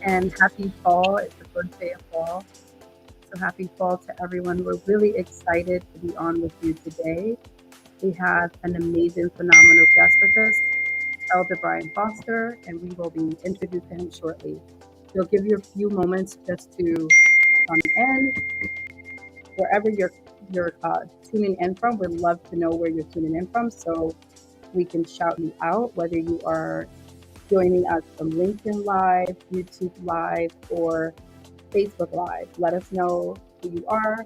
and happy fall. It's the first day of fall. So happy fall to everyone. We're really excited to be on with you today. We have an amazing, phenomenal guest with us, Elder Brian Foster, and we will be introducing him shortly. We'll give you a few moments just to come in. Wherever you're tuning in from, we'd love to know where you're tuning in from so we can shout you out, whether you are joining us from LinkedIn Live, YouTube Live, or Facebook Live. Let us know who you are.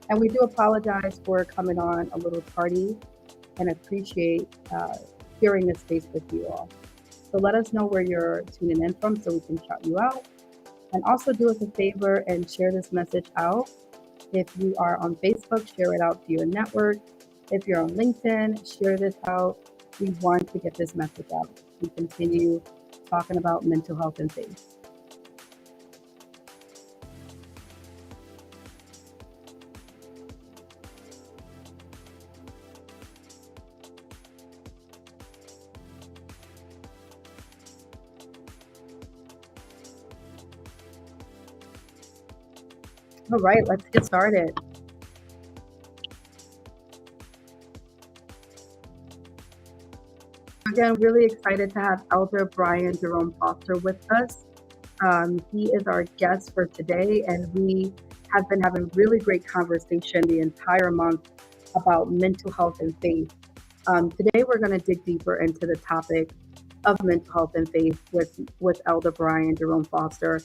And we do apologize for coming on a little tardy and appreciate sharing this space with you all. So let us know where you're tuning in from so we can shout you out. And also do us a favor and share this message out. If you are on Facebook, share it out to your network. If you're on LinkedIn, share this out. We want to get this message out. We continue talking about mental health and faith. All right, let's get started. Again, really excited to have Elder Brian Jerome Foster with us. He is our guest for today, and we have been having really great conversation the entire month about mental health and faith. Today, we're going to dig deeper into the topic of mental health and faith with Elder Brian Jerome Foster.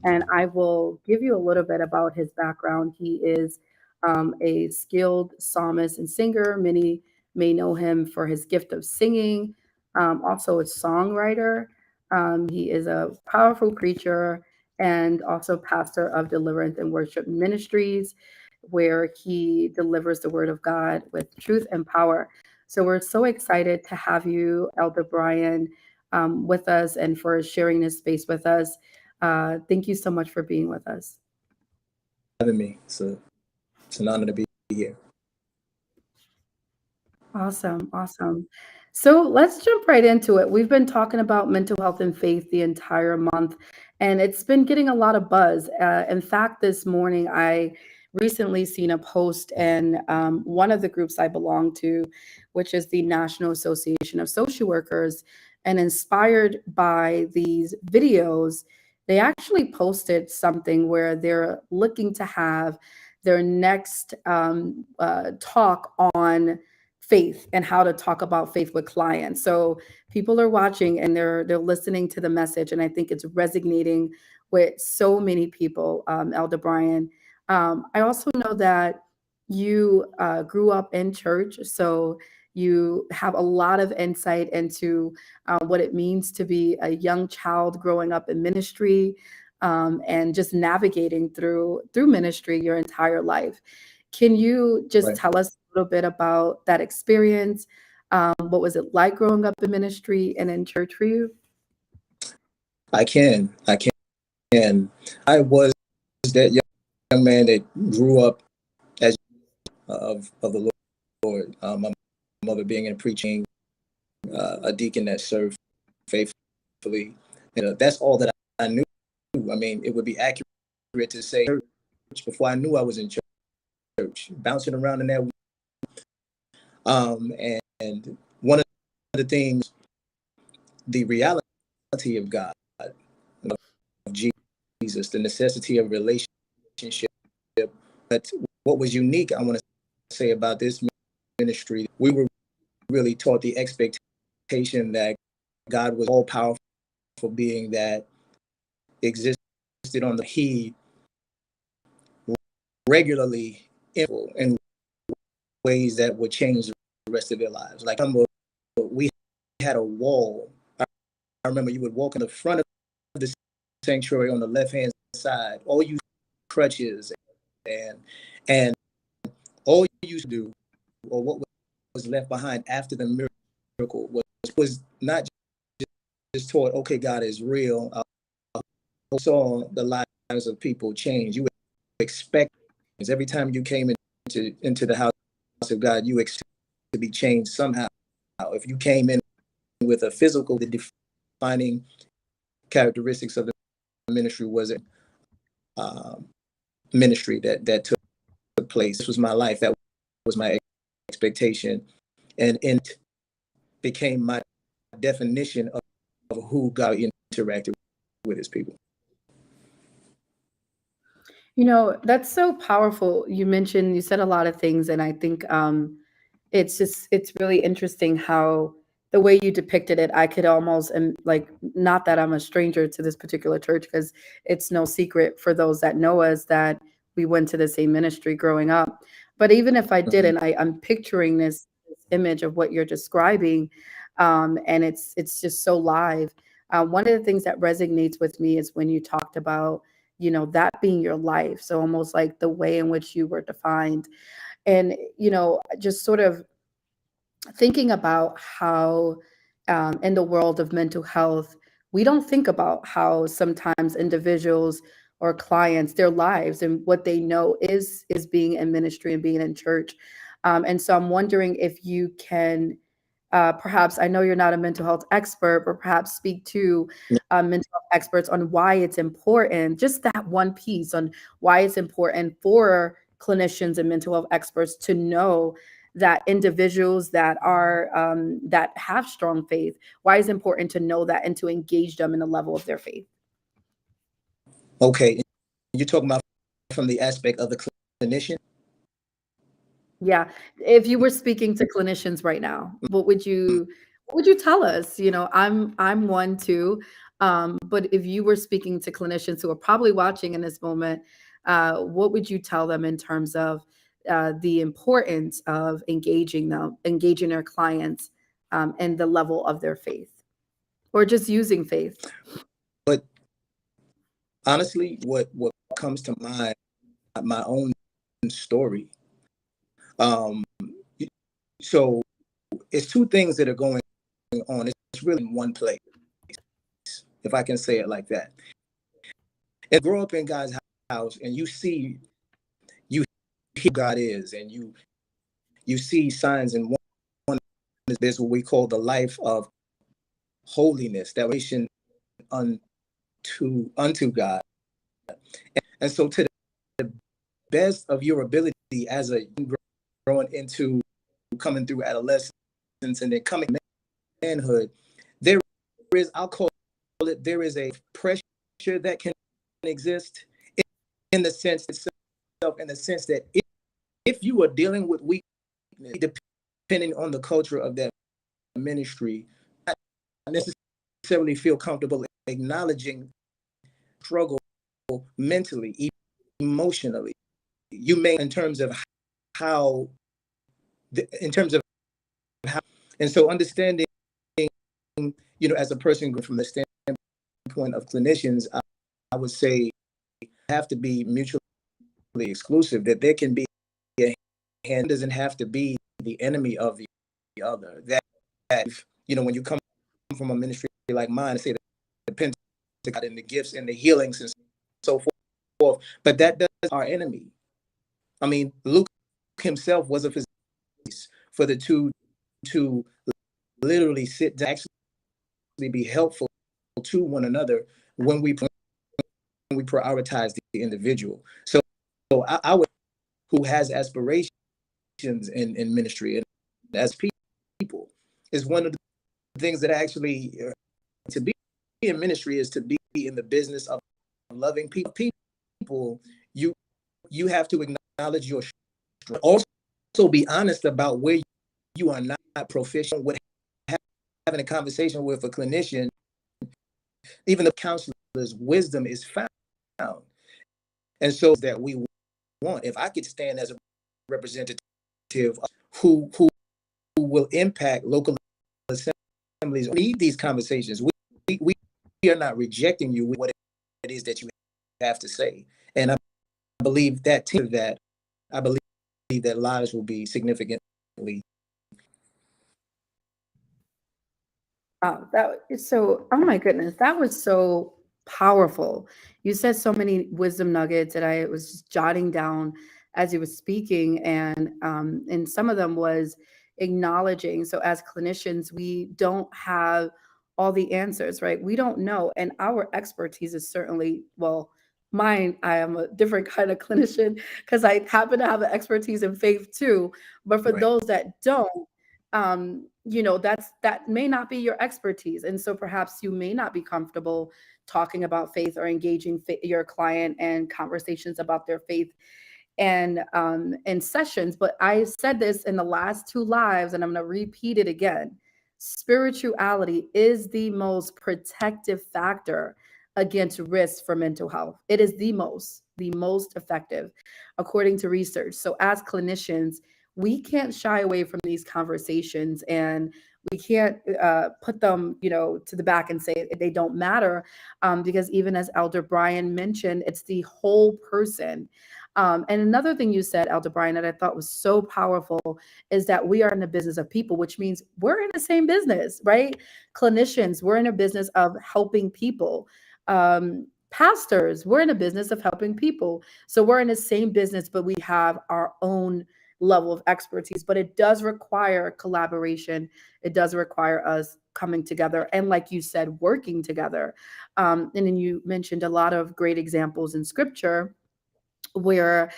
And I will give you a little bit about his background. He is a skilled psalmist and singer. Many may know him for his gift of singing, also a songwriter. He is a powerful preacher and also pastor of Deliverance and Worship Ministries, where he delivers the word of God with truth and power. So we're so excited to have you, Elder Brian, with us and for sharing this space with us. Thank you so much for being with us. Having me. It's an honor to be here. Awesome, awesome. So let's jump right into it. We've been talking about mental health and faith the entire month, and it's been getting a lot of buzz. In fact, this morning I recently seen a post in one of the groups I belong to, which is the National Association of Social Workers, and inspired by these videos, they actually posted something where they're looking to have their next talk on faith and how to talk about faith with clients. So people are watching and they're listening to the message, and I think it's resonating with so many people. Elder Brian, I also know that you grew up in church, so you have a lot of insight into what it means to be a young child growing up in ministry, and just navigating through ministry your entire life. Can you just Right. tell us a little bit about that experience? What was it like growing up in ministry and in church for you? I can. I was that young man that grew up as of the Lord. My mother being in preaching, a deacon that served faithfully. That's all that I knew. I mean, it would be accurate to say church before I knew I was in church, bouncing around in there. And one of the things, the reality of God, of Jesus, the necessity of relationship. But what was unique, I want to say about this ministry, we were really taught the expectation that God was all powerful being that existed on the He regularly in ways that would change the rest of their lives. Like, I remember we had a wall. I remember you would walk in the front of the sanctuary on the left hand side, all you crutches and all you used to do, or what was left behind after the miracle was not just taught, okay, God is real. Saw the lives of people change. You would expect every time you came into the house of God, you expect to be changed somehow. If you came in with a physical, the defining characteristics of the ministry was ministry that took place. This was my life. That was my expectation, and it became my definition of who God interacted with his people. That's so powerful. You said a lot of things, and I think it's really interesting how the way you depicted it, I could almost, and like, not that I'm a stranger to this particular church, because it's no secret for those that know us that we went to the same ministry growing up. But even if I Mhm. didn't, I'm picturing this image of what you're describing, and it's just so live. One of the things that resonates with me is when you talked about, that being your life. So almost like the way in which you were defined. And, just sort of thinking about how, in the world of mental health, we don't think about how sometimes individuals or clients, their lives and what they know is being in ministry and being in church. And so I'm wondering if you can, perhaps, I know you're not a mental health expert, but perhaps speak to mental health experts on why it's important, just that one piece on why it's important for clinicians and mental health experts to know that individuals that have strong faith, why it's important to know that and to engage them in the level of their faith. Okay, you're talking about from the aspect of the clinician. Yeah. If you were speaking to clinicians right now, what would you tell us? I'm one too. But if you were speaking to clinicians who are probably watching in this moment, what would you tell them in terms of the importance of engaging their clients, and the level of their faith, or just using faith? But honestly, what comes to mind, my own story. Um, so it's two things that are going on. It's really in one place, if I can say it like that. And grow up in God's house, and you hear who God is, and you see signs, and one is this what we call the life of holiness, that relation unto God. And so, to the best of your ability as a growing into coming through adolescence and then coming manhood, there is, I'll call it, there is a pressure that can exist in the sense itself, in the sense that if you are dealing with weakness, depending on the culture of that ministry, not necessarily feel comfortable acknowledging struggle mentally, emotionally. You may, in terms of how, in terms of how, and so understanding, as a person from the standpoint of clinicians, I would say have to be mutually exclusive. That there can be a hand, doesn't have to be the enemy of the other. That when you come from a ministry like mine, say, that depends on God and the gifts and the healings and so forth, but that does our enemy. I mean, Luke himself was a physician. For the two to literally sit down, actually be helpful to one another when we prioritize the individual. So I would, who has aspirations in ministry and as people, is one of the things that actually, to be in ministry is to be in the business of loving people. You you have to acknowledge your strength. Also be honest about where you are not proficient with. Having a conversation with a clinician, even the counselor's wisdom is found. And so that we want, if I could stand as a representative who will impact local assemblies, need these conversations. We are not rejecting you with what it is that you have to say. And I believe I believe that lives will be significantly. Wow, that is so, oh my goodness, that was so powerful. You said so many wisdom nuggets that I was just jotting down as you were speaking, and some of them was acknowledging. So as clinicians, we don't have all the answers, right? We don't know. And our expertise is certainly, well, mine, I am a different kind of clinician because I happen to have an expertise in faith too. But for Right. those that don't, that may not be your expertise. And so perhaps you may not be comfortable talking about faith or engaging your client and conversations about their faith and sessions. But I said this in the last two lives, and I'm going to repeat it again. Spirituality is the most protective factor against risk for mental health. It is the most effective, according to research. So, as clinicians, we can't shy away from these conversations, and we can't put them, to the back and say they don't matter, because even as Elder Brian mentioned, it's the whole person. And another thing you said, Elder Brian, that I thought was so powerful is that we are in the business of people, which means we're in the same business, right? Clinicians, we're in a business of helping people. Pastors, we're in a business of helping people. So we're in the same business, but we have our own level of expertise. But it does require collaboration. It does require us coming together and, like you said, working together. And then you mentioned a lot of great examples in scripture where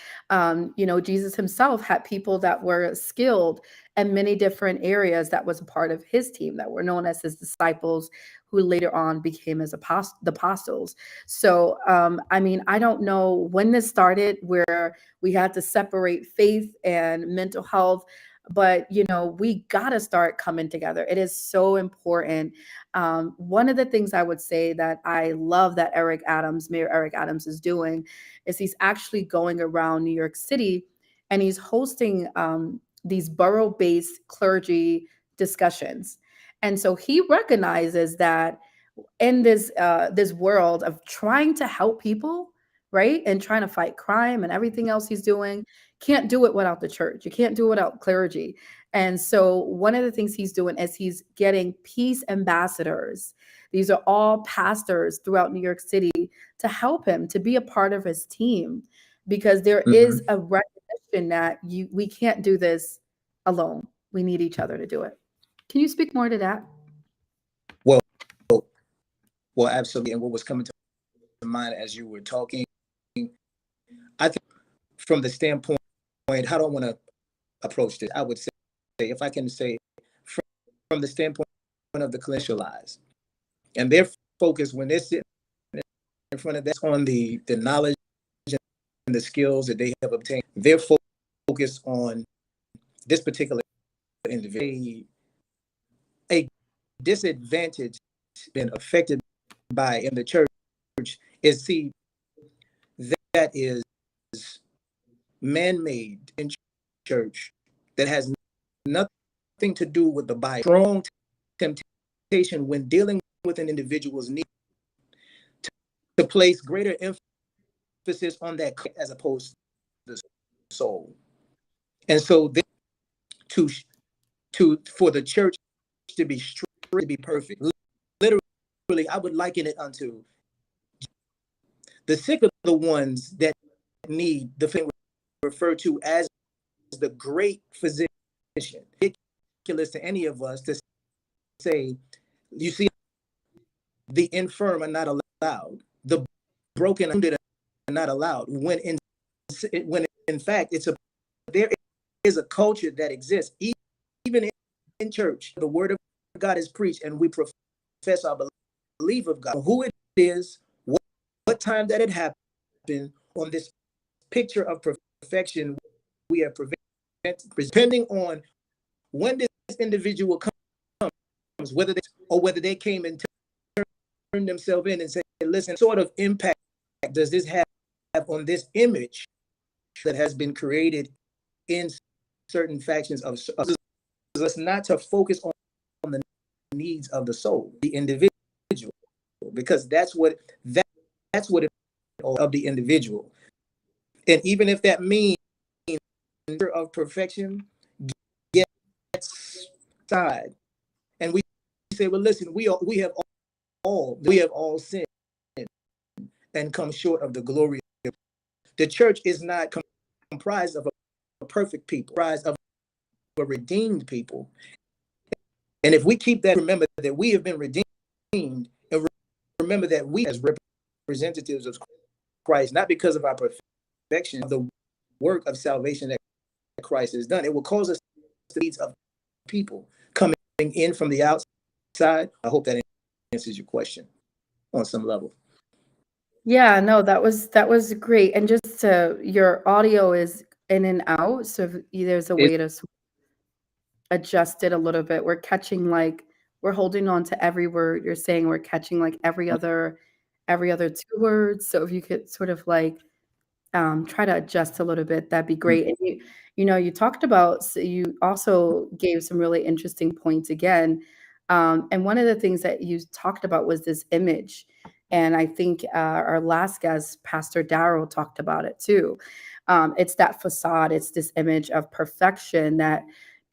Jesus himself had people that were skilled in many different areas that was a part of his team that were known as his disciples, who later on became as the apostles. So I don't know when this started where we had to separate faith and mental health, but we got to start coming together. It is so important. One of the things I would say that I love that Mayor Eric Adams is doing is he's actually going around New York City and he's hosting these borough-based clergy discussions. And so he recognizes that in this world of trying to help people, right, and trying to fight crime and everything else he's doing, can't do it without the church. You can't do it without clergy. And so one of the things he's doing is he's getting peace ambassadors. These are all pastors throughout New York City to help him, to be a part of his team, because there is a recognition that we can't do this alone. We need each other to do it. Can you speak more to that? Well, well, absolutely. And what was coming to mind as you were talking, I think from the standpoint, how do I want to approach this? I would say, if I can say, from the standpoint of the clinicianalized, and their focus when they're sitting in front of that's on the knowledge and the skills that they have obtained. Their focus on this particular individual, a disadvantage been affected by in the church is that is man-made in church that has nothing to do with the Bible. Strong temptation when dealing with an individual's need to place greater emphasis on that as opposed to the soul. And so for the church to be strict, to be perfect, literally, I would liken it unto the sick are the ones that need the thing referred to as the great physician. Ridiculous to any of us to say, you see, the infirm are not allowed, the broken are not allowed. When in fact there is a culture that exists even in church. The word of God is preached, and we profess our belief of God. Who it is, what time that it happened, on this picture of perfection, we are depending on when this individual comes, whether they came and turned themselves in and said, listen, sort of impact does this have on this image that has been created in certain factions of us, not to focus on the needs of the soul, the individual, because that's what it of the individual. And even if that means of perfection gets side, and we say, well, listen, we have all sinned and come short of the glory. The church is not comprised of a perfect people, comprised of a redeemed people. And if we keep that, remember that we have been redeemed and remember that we as representatives of Christ, not because of our perfection, of the work of salvation that Christ has done, it will cause us to lead of people coming in from the outside. I hope that answers your question on some level. Yeah, no, that was great. And just to your audio is in and out, so if there's a It, way to adjust it a little bit. We're catching like we're holding on to every word you're saying. We're catching like every other two words. So if you could sort of like try to adjust a little bit, that'd be great. And you talked about, so you also gave some really interesting points again. And one of the things that you talked about was this image. And I think our last guest, Pastor Darrell, talked about it too. It's that facade, it's this image of perfection that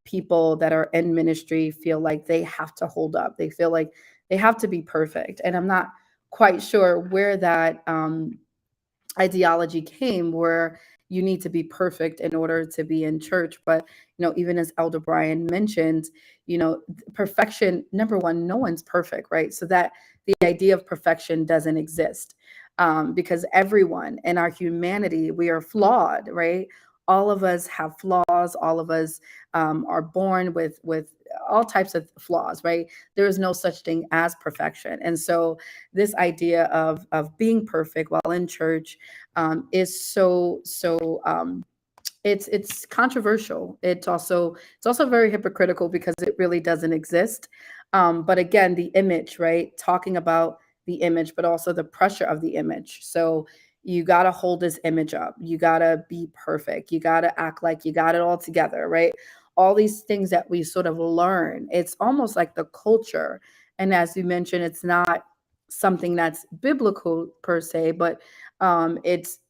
people that are in ministry feel like they have to hold up. They feel like they have to be perfect. And I'm not quite sure where that ideology came, where you need to be perfect in order to be in church. But even as Elder Brian mentioned, perfection, number one, no one's perfect, right? So that the idea of perfection doesn't exist, because everyone in our humanity, we are flawed, right? All of us have flaws. All of us are born with all types of flaws, right? There is no such thing as perfection. And so this idea of being perfect while in church is it's controversial. It's also very hypocritical because it really doesn't exist. But again, the image, right? Talking about the image, but also the pressure of the image. So you got to hold this image up. You got to be perfect. You got to act like you got it all together, right? All these things that we sort of learn. It's almost like the culture. And as you mentioned, it's not something that's biblical per se, but it's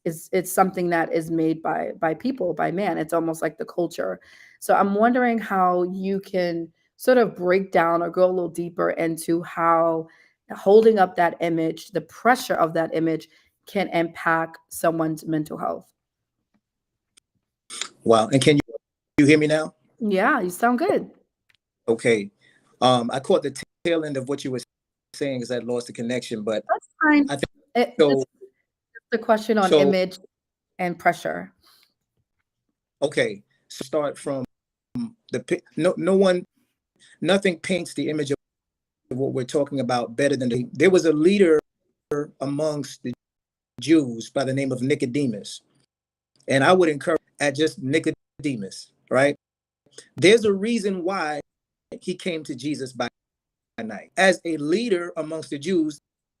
something that is made by people, by man. It's almost like the culture. So I'm wondering how you can sort of break down or go a little deeper into how holding up that image, the pressure of that image, can impact someone's mental health. wow. And can you hear me now? Yeah, you sound good. Okay. I caught the tail end of what you were saying because I lost the connection, but That's fine. I think It's so. the question on So, image and pressure. okay. So start from no one, nothing paints the image of what we're talking about better than there was a leader amongst the Jews by the name of Nicodemus. And I would encourage at just Nicodemus, right? There's a reason why he came to Jesus by night. As a leader amongst the Jews,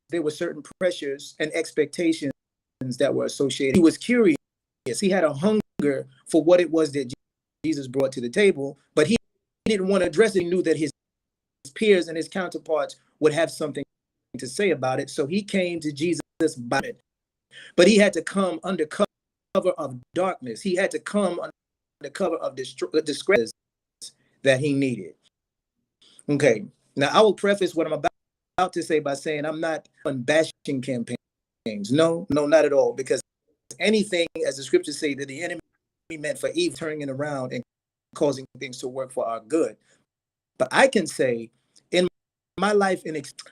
there were certain pressures and expectations that were associated. He was curious. He had a hunger for what it was that Jesus brought to the table, but he didn't want to address it. He knew that his peers and his counterparts would have something to say about it. So he came to Jesus about it. But he had to come under cover of darkness. He had to come under cover of disgrace that he needed. Okay. Now I will preface what I'm about to say by saying I'm not on bashing campaigns. No, not at all. Because anything, as the scriptures say, that the enemy meant for evil, turning it around and causing things to work for our good. But I can say in my life,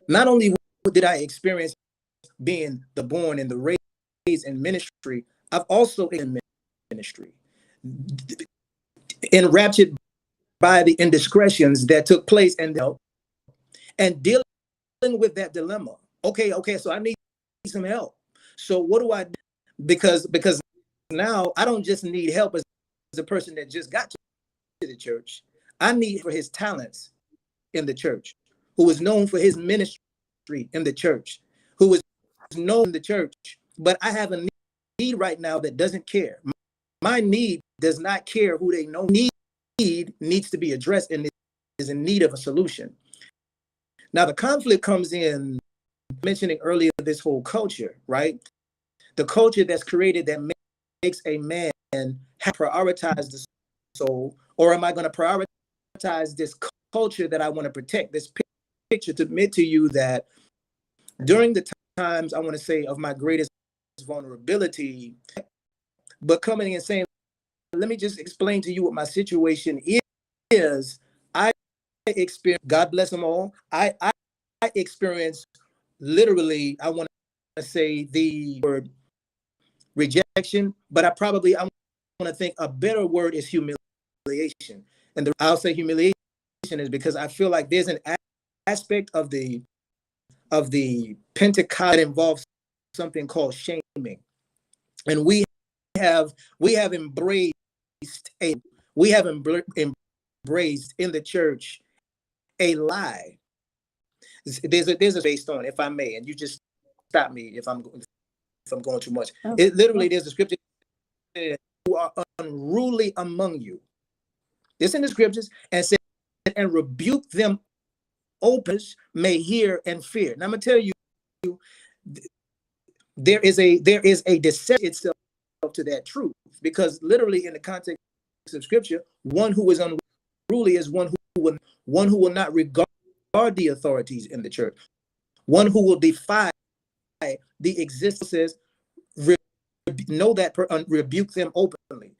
not only did I experience being the born and the raised in ministry, I've also in ministry, enraptured by the indiscretions that took place and dealing with that dilemma. Okay, so I need some help. So what do I do? Because now I don't just need help as a person that just got to the church. I need for his talents in the church, who is known for his ministry in the church, who is known in the church. But I have a need right now that doesn't care. My need does not care who they know. Need needs to be addressed and is in need of a solution. Now the conflict comes in mentioning earlier this whole culture, right? The culture that's created that makes a man prioritize the soul, or am I going to prioritize this culture that I want to protect? This picture to admit to you that during the times I want to say of my greatest vulnerability, but coming and saying, let me just explain to you what my situation is. I experience, God bless them all. I experienced literally, I want to say the word rejection, but I want to think a better word is humiliation. And I'll say humiliation is because I feel like there's an aspect of the Pentecost that involves something called shaming, and we have embraced embraced in the church a lie. There's a based on, if I may, and you just stop me if I'm going too much. It literally, there's a scripture that says, "Who are unruly among you." It's in the scriptures, and said, "And rebuke them open, may hear and fear." Now I'm gonna tell you, there is a deception itself to that truth, because literally in the context of scripture, one who is unruly is one who will not regard the authorities in the church, one who will defy the existence, rebuke them openly.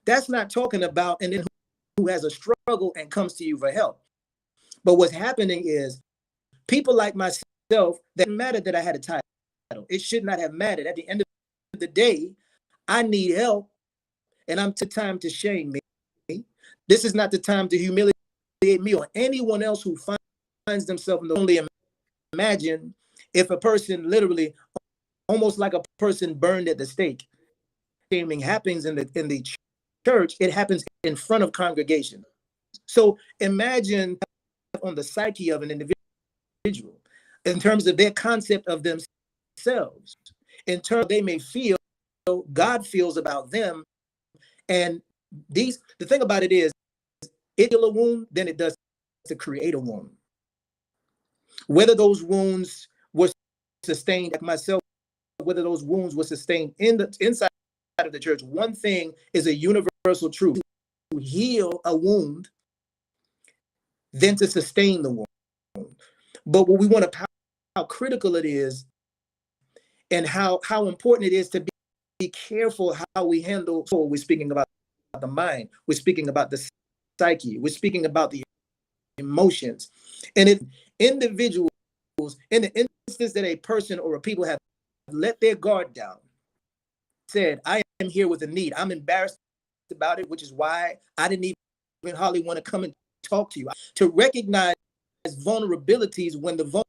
That's not talking about and then who has a struggle and comes to you for help. But what's happening is people like myself, that mattered that I had a title. It should not have mattered. At the end of the day, I need help, and I'm time to shame me. This is not the time to humiliate me or anyone else who finds themselves in the only. Imagine if a person literally, almost like a person burned at the stake. Shaming happens in the church. It happens in front of congregation. So imagine on the psyche of an individual, in terms of their concept of themselves, in terms they may feel, God feels about them. And the thing about it is, it heals a wound than it does to create a wound. Whether those wounds were sustained, like myself, whether those wounds were sustained inside of the church, one thing is a universal truth: to heal a wound than to sustain the wound. But what we want to, how critical it is, and how important it is to be careful how we handle. So we're speaking about the mind, we're speaking about the psyche, we're speaking about the emotions. And if individuals, in the instance that a person or a people have let their guard down, said, "I am here with a need, I'm embarrassed about it, which is why I didn't even hardly want to come and talk to you," to recognize vulnerabilities when the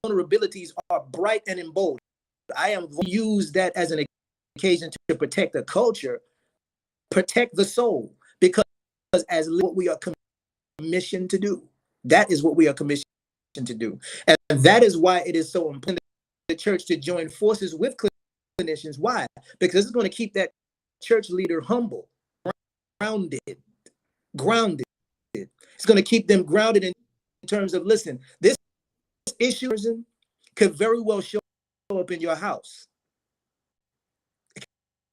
vulnerabilities are bright and in bold. I am use that as an occasion to protect the culture, protect the soul, because as what we are commissioned to do, that is what we are commissioned to do. And that is why it is so important for the church to join forces with clinicians. Why? Because it's going to keep that church leader humble, grounded. It's going to keep them grounded in terms of, listen, this issue could very well show up in your house. It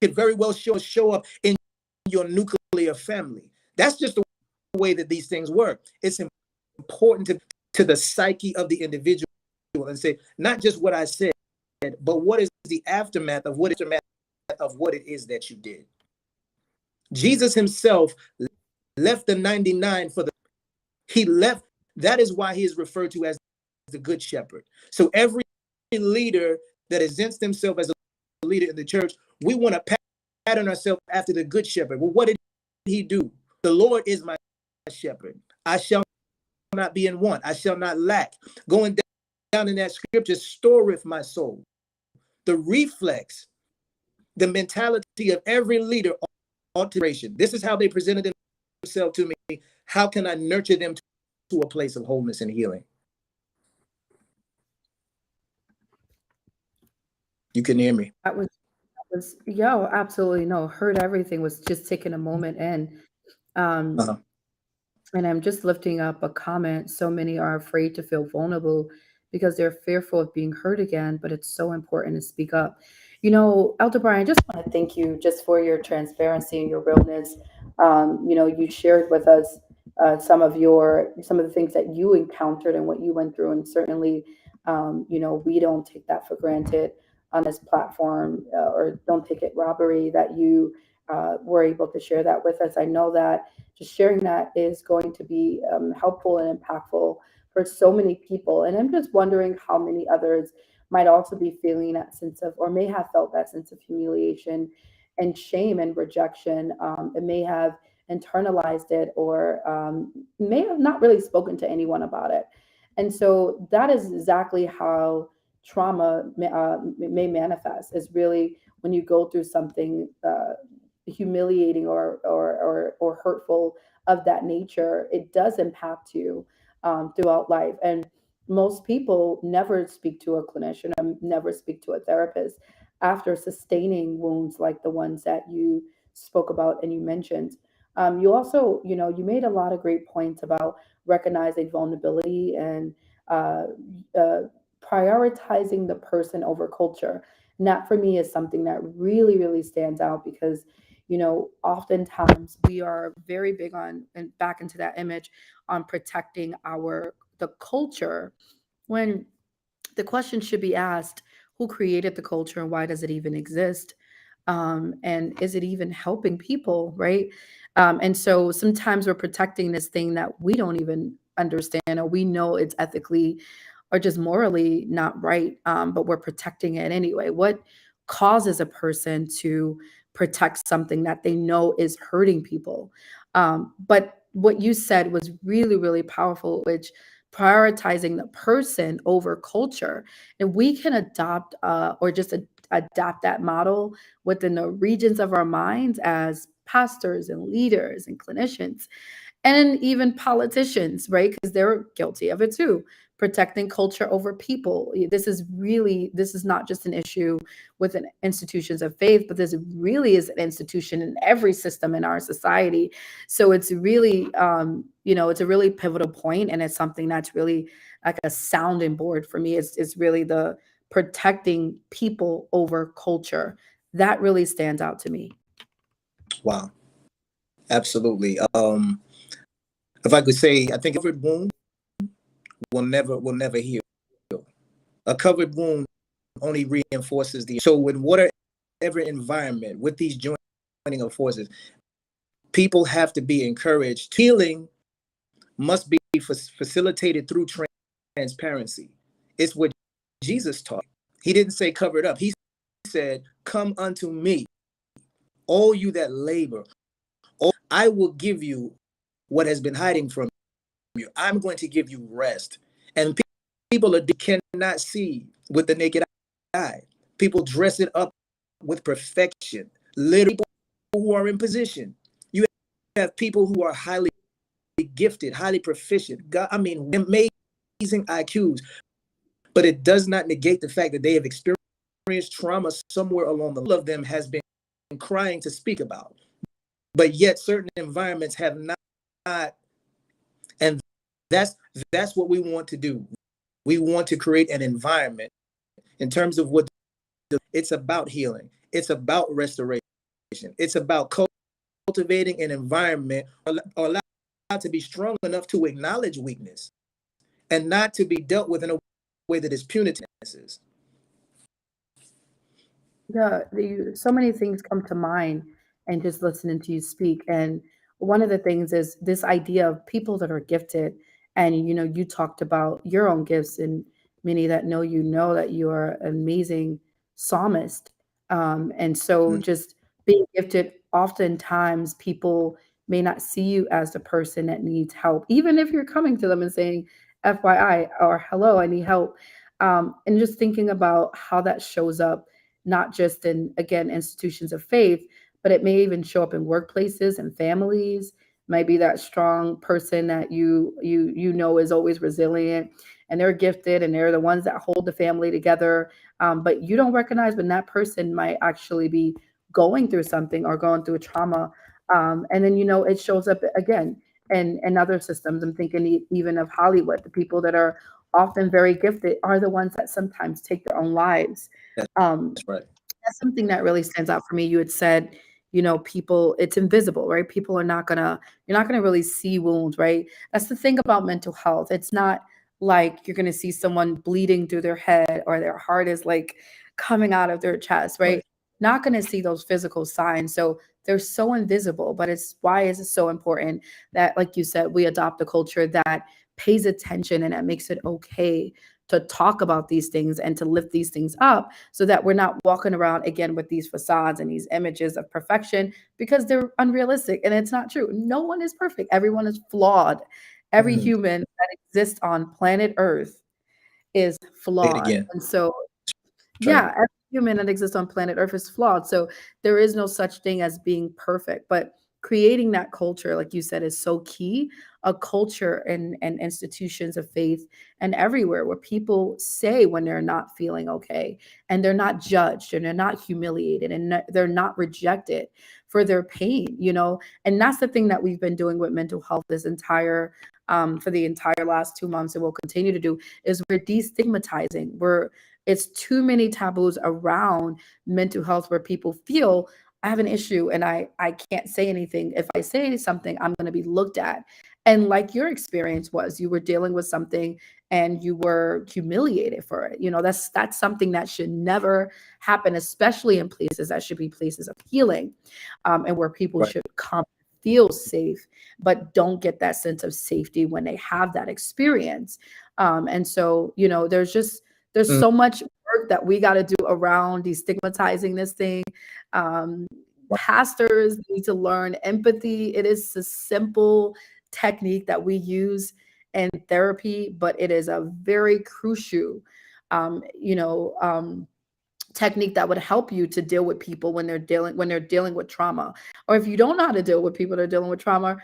could very well show up in your nuclear family. That's just the way that these things work. It's important to the psyche of the individual, and say, not just what I said, but what is the aftermath of what it is that you did. Jesus himself left the 99 for the. He left. That is why he is referred to as the good shepherd. So every leader that presents themselves as a leader in the church, we want to pattern ourselves after the good shepherd. Well, what did he do? The Lord is my shepherd. I shall not be in want. I shall not lack. Going down in that scripture, storeth my soul. The reflex, the mentality of every leader, alteration. This is how they presented themselves to me. How can I nurture them to a place of wholeness and healing? You can hear me. That was, yeah, absolutely. No, heard everything, was just taking a moment in. Uh-huh. And I'm just lifting up a comment. So many are afraid to feel vulnerable because they're fearful of being hurt again, but it's so important to speak up. Elder Brian, I just want to thank you just for your transparency and your realness. You shared with us some of the things that you encountered and what you went through, and certainly, we don't take that for granted on this platform, or don't take it robbery that you were able to share that with us. I know that just sharing that is going to be helpful and impactful for so many people. And I'm just wondering how many others might also be feeling that sense of, or may have felt that sense of humiliation and shame and rejection, and may have internalized it, or may have not really spoken to anyone about it. And so that is exactly how trauma may manifest, is really when you go through something humiliating or hurtful of that nature. It does impact you throughout life. And most people never speak to a clinician or never speak to a therapist after sustaining wounds like the ones that you spoke about and you mentioned. You also, you made a lot of great points about recognizing vulnerability and uh, uh, prioritizing the person over culture. And that for me is something that really, really stands out because, oftentimes we are very big on, and back into that image, on protecting the culture, when the question should be asked, who created the culture and why does it even exist? And is it even helping people, right? And so sometimes we're protecting this thing that we don't even understand, or we know it's ethically or just morally not right, but we're protecting it anyway. What causes a person to protect something that they know is hurting people? But what you said was really, really powerful, which prioritizing the person over culture. And we can adopt or just adapt that model within the regions of our minds as pastors and leaders and clinicians and even politicians, right? Because they're guilty of it too. Protecting culture over people. This is not just an issue within institutions of faith, but this really is an institution in every system in our society. So it's really, it's a really pivotal point, and it's something that's really like a sounding board for me. It's really the protecting people over culture. That really stands out to me. Wow, absolutely. If I could say, I think a covered wound will never heal. A covered wound only reinforces the. So with whatever environment, with these joining of forces, people have to be encouraged. Healing must be facilitated through transparency. It's what Jesus taught. He didn't say cover it up. He said, "Come unto me, all you that labor. I will give you what has been hiding from you. I'm going to give you rest." And people cannot see with the naked eye. People dress it up with perfection. Literally, people who are in position. You have people who are highly gifted, highly proficient. God, I mean, amazing IQs, but it does not negate the fact that they have experienced trauma somewhere along the line. All of them has been crying to speak about, but yet certain environments have not. And that's what we want to do. We want to create an environment in terms of what it's about healing. It's about restoration. It's about cultivating an environment allowed to be strong enough to acknowledge weakness and not to be dealt with in a way that is punitive. Yeah, so many things come to mind and just listening to you speak. And one of the things is this idea of people that are gifted. And you talked about your own gifts, and many that know you know that you are an amazing psalmist. And so Mm. just being gifted, oftentimes people may not see you as the person that needs help, even if you're coming to them and saying, FYI, or hello, I need help. And just thinking about how that shows up not just in, again, institutions of faith, but it may even show up in workplaces and families. Might be that strong person that you know is always resilient, and they're gifted, and they're the ones that hold the family together. But you don't recognize when that person might actually be going through something or going through a trauma. And then it shows up again in other systems. I'm thinking even of Hollywood. The people that are often very gifted are the ones that sometimes take their own lives. That's um, right. that's something that really stands out for me. You had said, people, it's invisible, right? People are not gonna, you're not gonna really see wounds, right? That's the thing about mental health. It's not like you're gonna see someone bleeding through their head or their heart is like coming out of their chest, right? Right. Not gonna see those physical signs. So they're so invisible, but it's why is it so important that, like you said, we adopt a culture that pays attention and that makes it okay to talk about these things and to lift these things up so that we're not walking around again with these facades and these images of perfection because they're unrealistic and it's not true. No one is perfect. Everyone is flawed. Every Mm. human that exists on planet Earth is Say it flawed. again. And so That's right. yeah, every human that exists on planet Earth is flawed. So there is no such thing as being perfect. But creating that culture, like you said, is so key. A culture and institutions of faith and everywhere where people say when they're not feeling okay and they're not judged and they're not humiliated and they're not rejected for their pain, you know. And that's the thing that we've been doing with mental health this entire for the entire last 2 months and we'll continue to do is we're destigmatizing. It's too many taboos around mental health where people feel I have an issue and I can't say anything. If I say something, I'm going to be looked at. And like your experience was, you were dealing with something and you were humiliated for it. You know, that's something that should never happen, especially in places that should be places of healing, and where people Right. should come feel safe, but don't get that sense of safety when they have that experience. And so, you know, there's Mm. so much work that we got to do around destigmatizing this thing. Um, Right. Pastors need to learn empathy. It is a simple technique that we use in therapy, but it is a very crucial, you know, technique that would help you to deal with people when they're dealing with trauma. Or if you don't know how to deal with people that are dealing with trauma,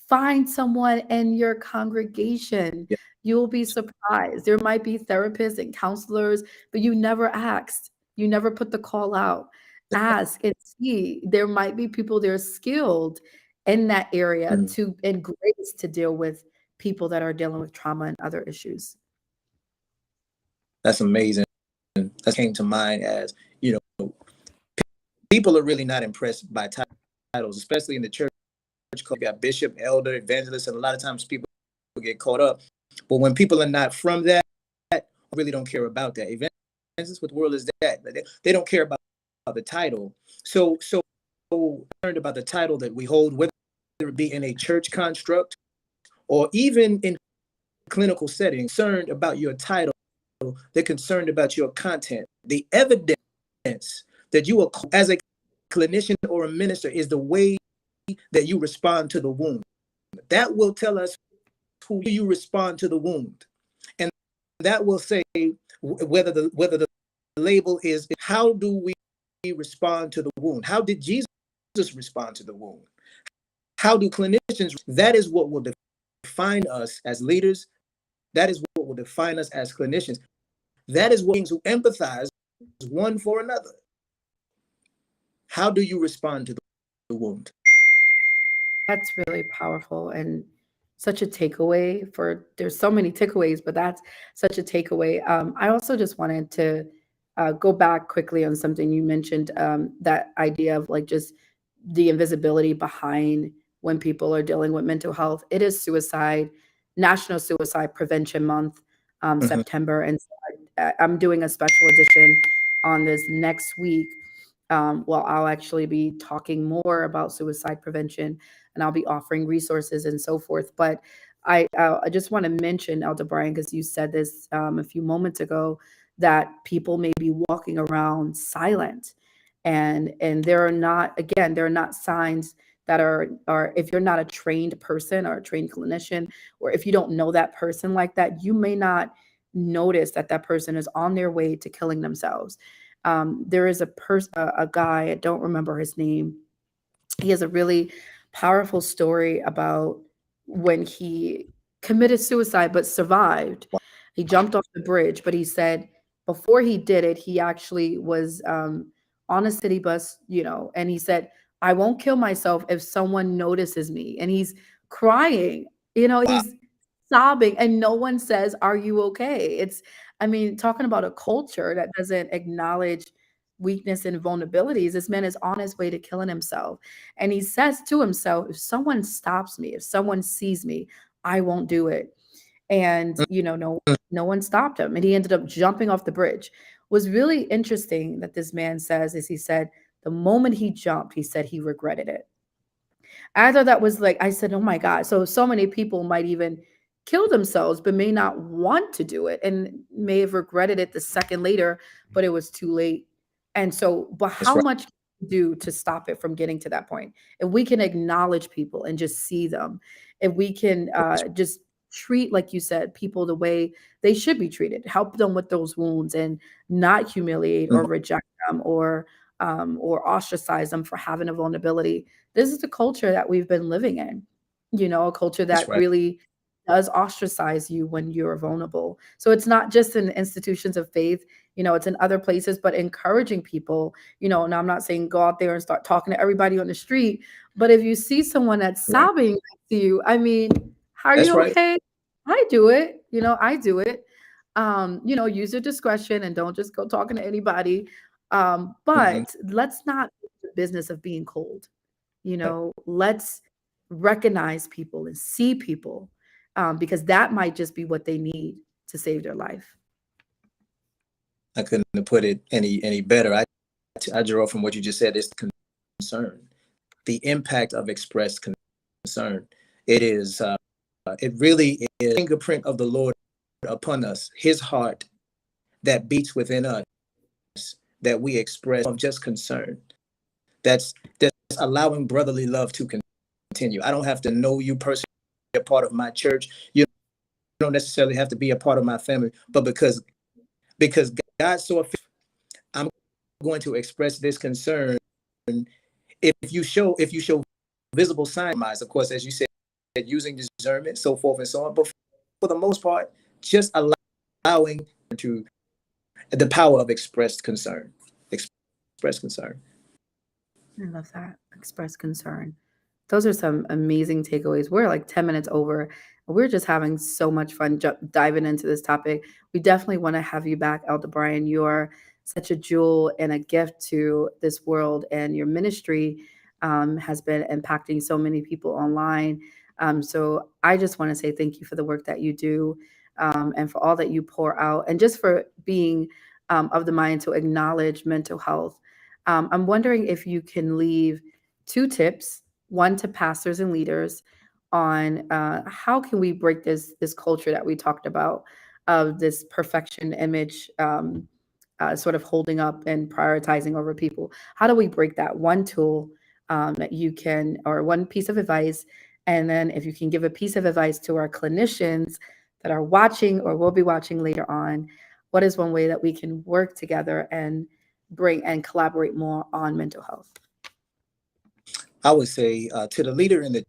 find someone in your congregation. Yeah. You'll be surprised. There might be therapists and counselors, but you never asked. You never put the call out. Ask and see. There might be people that are skilled in that area Mm. to and grace to deal with people that are dealing with trauma and other issues. That's amazing. That came to mind as, you know, people are really not impressed by titles, especially in the church. You got bishop, elder, evangelist, and a lot of times people get caught up. But when people are not from that, really don't care about that. Evangelist, what the world is that? They don't care about the title. So learned about the title that we hold, whether it be in a church construct or even in clinical settings, concerned about your title, they're concerned about your content. The evidence that you are as a clinician or a minister is the way that you respond to the wound. That will tell us who you respond to the wound, and that will say whether the label is how do we respond to the wound? How did Jesus respond to the wound? How do clinicians? That is what will define us as leaders. That is what will define us as clinicians. That is what beings who empathize one for another. How do you respond to the wound? That's really powerful and such a takeaway for there's so many takeaways, but that's such a takeaway. I also just wanted to go back quickly on something you mentioned, that idea of like just the invisibility behind when people are dealing with mental health. It is National Suicide Prevention Month, Mm-hmm. September. And so I'm doing a special edition on this next week. Well, I'll actually be talking more about suicide prevention and I'll be offering resources and so forth. But I just want to mention, Elder Brian, because you said this a few moments ago, that people may be walking around silent, and there are not signs that are if you're not a trained person or a trained clinician, or if you don't know that person like that, you may not notice that that person is on their way to killing themselves. There is a guy, I don't remember his name. He has a really powerful story about when he committed suicide but survived. He jumped off the bridge, but he said before he did it, he actually was on a city bus, you know, and he said, I won't kill myself if someone notices me. And he's crying, you know, Wow. he's sobbing, and no one says, are you okay? I mean, talking about a culture that doesn't acknowledge weakness and vulnerabilities, this man is on his way to killing himself. And he says to himself, if someone stops me, if someone sees me, I won't do it. And, you know, no one stopped him. And he ended up jumping off the bridge. Was really interesting that this man says is he said the moment he jumped, he said he regretted it. I thought that was like, I said, oh my God. So many people might even kill themselves, but may not want to do it and may have regretted it the second later, but it was too late. And so, but That's how right. much can we do to stop it from getting to that point? If we can acknowledge people and just see them, if we can just treat, like you said, people the way they should be treated, help them with those wounds and not humiliate or Mhm. reject them or ostracize them for having a vulnerability. This is the culture that we've been living in, a culture That's that right. really does ostracize you when you're vulnerable. So it's not just in institutions of faith, it's in other places, but encouraging people, and I'm not saying go out there and start talking to everybody on the street, but if you see someone that's Right. sobbing next to you, I mean, are That's you right. okay? I do it, I do it. Use your discretion and don't just go talking to anybody. Hmm. But let's not do the business of being cold. Let's recognize people and see people, because that might just be what they need to save their life. I couldn't have put it any better. I draw from what you just said. It's concern, the impact of expressed concern. It is. It really is a fingerprint of the Lord upon us. His heart that beats within us, that we express of just concern. That's allowing brotherly love to continue. I don't have to know you personally, be a part of my church. You don't necessarily have to be a part of my family, but because God saw fit, I'm going to express this concern. If you show visible signs, of course, as you said, using discernment, so forth and so on. But for the most part, just allowing to the power of expressed concern. Express concern. I love that. Express concern. Those are some amazing takeaways. We're like 10 minutes over. We're just having so much fun diving into this topic. We definitely want to have you back, Elder Brian. You're such a jewel and a gift to this world, and your ministry has been impacting so many people online. So I just want to say thank you for the work that you do, and for all that you pour out, and just for being of the mind to acknowledge mental health. I'm wondering if you can leave two tips, one to pastors and leaders, on how can we break this culture that we talked about of this perfection image, sort of holding up and prioritizing over people. How do we break that? One tool that you can, or one piece of advice, and then if you can give a piece of advice to our clinicians that are watching or will be watching later on, what is one way that we can work together and bring and collaborate more on mental health? I would say to the leader in the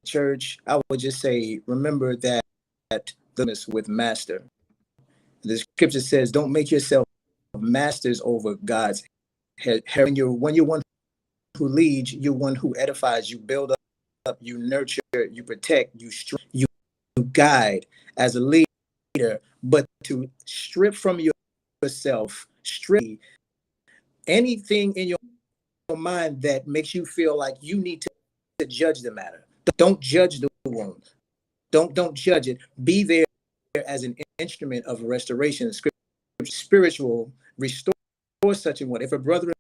church, I would just say, remember that the with master. The scripture says, don't make yourself masters over God's head. When you're one who leads, you're one who edifies, you build up, you nurture, you protect, you guide as a leader. But to strip from yourself, strip anything in your mind that makes you feel like you need to judge the matter. Don't judge the wound. Don't judge it. Be there as an instrument of restoration. Spiritual restore such a one. If a brother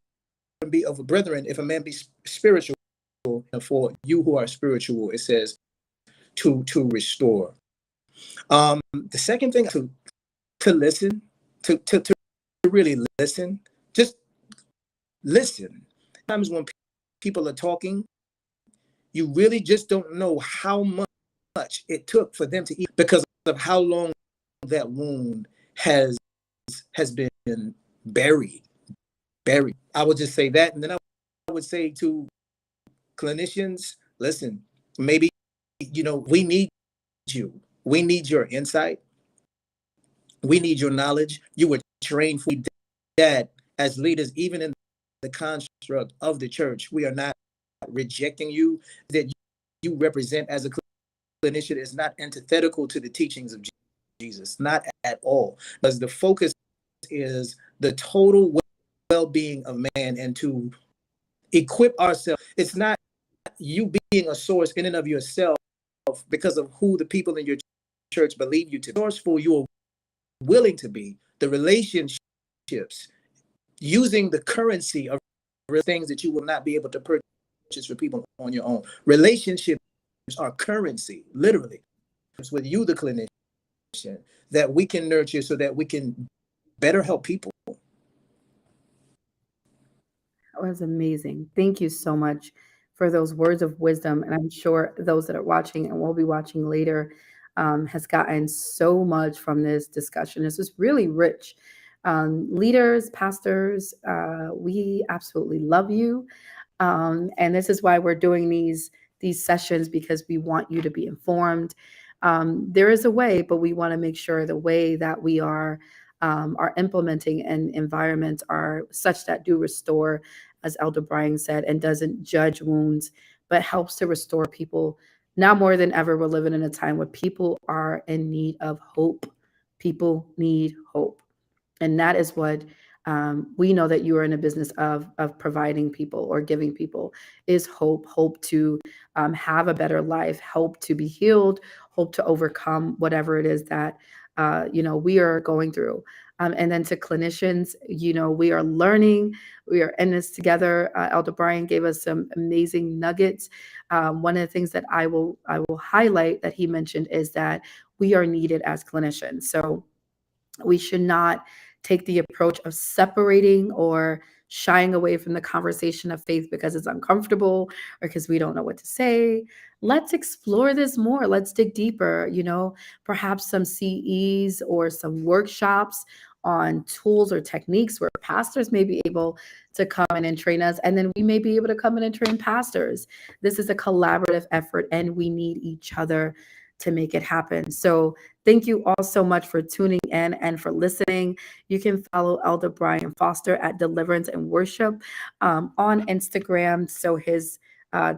be of a brethren, if a man be spiritual, for you who are spiritual, it says to restore. The second thing, to listen, to really listen. Just listen. Sometimes when people are talking, you really just don't know how much it took for them to eat, because of how long that wound has been buried. I would just say that, and then I would say to clinicians, listen, maybe we need you. We need your insight. We need your knowledge. You were trained for that as leaders, even in the construct of the church. We are not rejecting you. That you represent as a clinician is not antithetical to the teachings of Jesus, not at all. Because the focus is the total well-being of man, and to equip ourselves. It's not you being a source in and of yourself because of who the people in your church believe you to be. Sourceful you are willing to be, the relationships, using the currency of things that you will not be able to purchase for people on your own. Relationships are currency, literally. with you, the clinician, that we can nurture so that we can better help people. That was amazing. Thank you so much for those words of wisdom. And I'm sure those that are watching and will be watching later has gotten so much from this discussion. This was really rich. Leaders, pastors, we absolutely love you. And this is why we're doing these sessions, because we want you to be informed. There is a way, but we want to make sure the way that we are implementing and environments are such that do restore, as Elder Brian said, and doesn't judge wounds, but helps to restore people. Now more than ever, we're living in a time where people are in need of hope. People need hope. And that is what we know that you are in a business of providing people or giving people is hope to have a better life, hope to be healed, hope to overcome whatever it is that we are going through. And then to clinicians, we are learning, we are in this together. Elder Brian gave us some amazing nuggets. One of the things that I will highlight that he mentioned is that we are needed as clinicians. So we should not take the approach of separating or shying away from the conversation of faith because it's uncomfortable or because we don't know what to say. Let's explore this more. Let's dig deeper, perhaps some CEs or some workshops on tools or techniques where pastors may be able to come in and train us, and then we may be able to come in and train pastors. This is a collaborative effort, and we need each other to make it happen. So thank you all so much for tuning in and for listening. You can follow Elder Brian Foster at Deliverance and Worship on Instagram. So his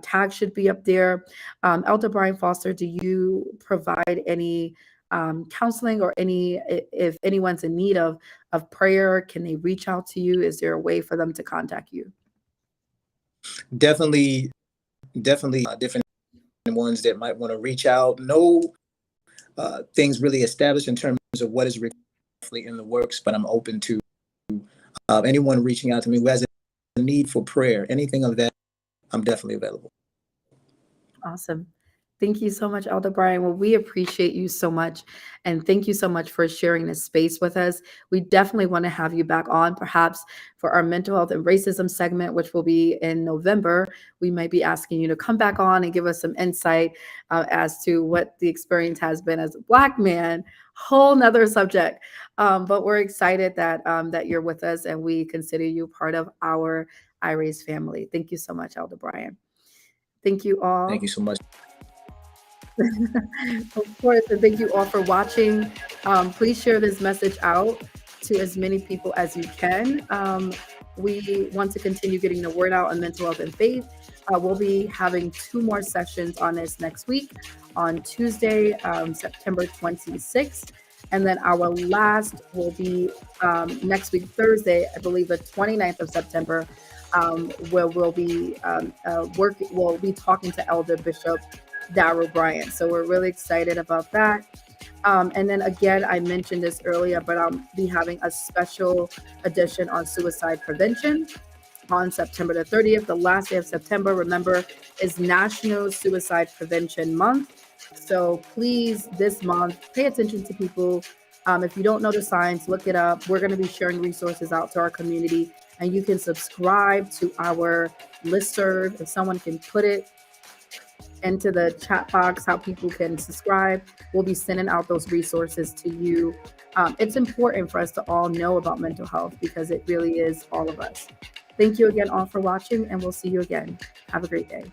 tag should be up there. Elder Brian Foster, do you provide any counseling or if anyone's in need of prayer, can they reach out to you? Is there a way for them to contact you? Definitely, different ones that might want to reach out. No things really established in terms of what is in the works, but I'm open to anyone reaching out to me who has a need for prayer, anything of that. I'm definitely available. Awesome. Thank you so much, Elder Brian. Well, we appreciate you so much. And thank you so much for sharing this space with us. We definitely want to have you back on, perhaps for our mental health and racism segment, which will be in November. We might be asking you to come back on and give us some insight as to what the experience has been as a Black man. Whole nother subject. But we're excited that you're with us and we consider you part of our iRaise family. Thank you so much, Elder Brian. Thank you all. Thank you so much. Of course, and thank you all for watching. Please share this message out to as many people as you can. We want to continue getting the word out on mental health and faith. We'll be having 2 more sessions on this next week on Tuesday, September 26th. And then our last will be next week, Thursday, I believe the 29th of September, where we'll be talking to Elder Bishop Darrell Bryant. So we're really excited about that. And then again, I mentioned this earlier, but I'll be having a special edition on suicide prevention on September the 30th, the last day of September. Remember, is National Suicide Prevention Month. So please, this month, pay attention to people. If you don't know the signs, look it up. We're going to be sharing resources out to our community, and you can subscribe to our listserv. If someone can put it into the chat box, how people can subscribe, we'll be sending out those resources to you. It's important for us to all know about mental health because it really is all of us. Thank you again all for watching, and we'll see you again. Have a great day.